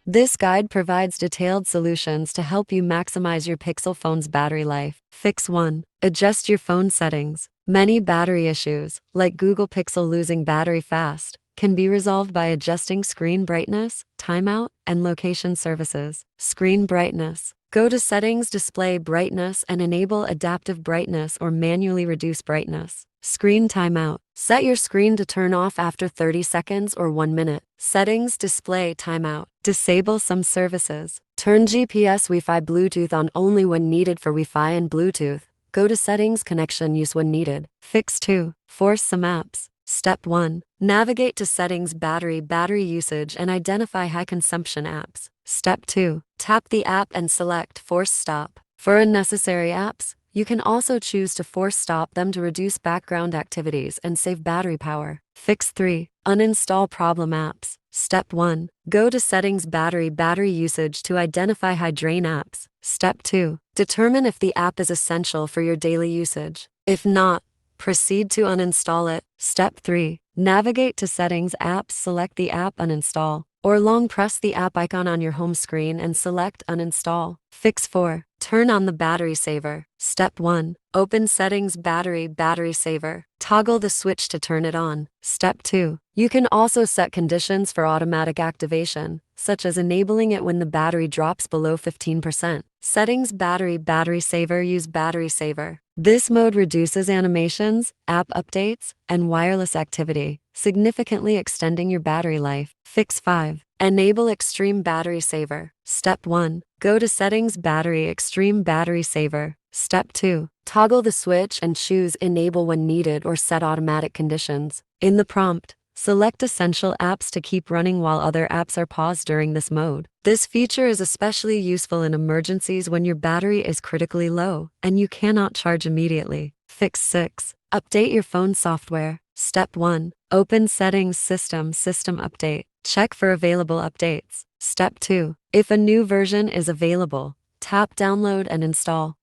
This guide provides detailed solutions to help you maximize your Pixel phone's battery life. Fix 1. Adjust your phone settings. Many battery issues, like Google Pixel losing battery fast, can be resolved by adjusting screen brightness, timeout, and location services. Screen brightness. Go to Settings, Display Brightness, and enable Adaptive Brightness or manually reduce brightness. Screen timeout. Set your screen to turn off after 30 seconds or 1 minute. Settings, Display timeout. Disable some services. Turn GPS, Wi-Fi, Bluetooth on only when needed for Wi-Fi and Bluetooth. Go to Settings, Connection Use when needed. Fix 2. Force some apps. Step 1. Navigate to Settings, Battery usage, and identify high consumption apps. Step 2. Tap the app and select Force Stop. For unnecessary apps, you can also choose to force stop them to reduce background activities and save battery power. Fix 3. Uninstall problem apps. Step 1. Go to Settings, Battery usage to identify high drain apps. Step 2. Determine if the app is essential for your daily usage. If not, proceed to uninstall it. Step 3. Navigate to Settings, Apps, select the app Uninstall, or long press the app icon on your home screen and select Uninstall. Fix 4. Turn on the battery saver. Step 1. Open Settings, Battery saver. Toggle the switch to turn it on. Step 2. You can also set conditions for automatic activation, such as enabling it when the battery drops below 15%. Settings, Battery saver. Use battery saver. This mode reduces animations, app updates, and wireless activity, significantly extending your battery life. Fix 5. Enable Extreme Battery Saver. Step 1. Go to Settings, Extreme Battery Saver. Step 2. Toggle the switch and choose Enable when needed or set automatic conditions. In the prompt, select essential apps to keep running while other apps are paused during this mode. This feature is especially useful in emergencies when your battery is critically low and you cannot charge immediately. Fix 6. Update your phone software. Step 1. Open Settings, System Update. Check for available updates. Step 2. If a new version is available, tap Download and install.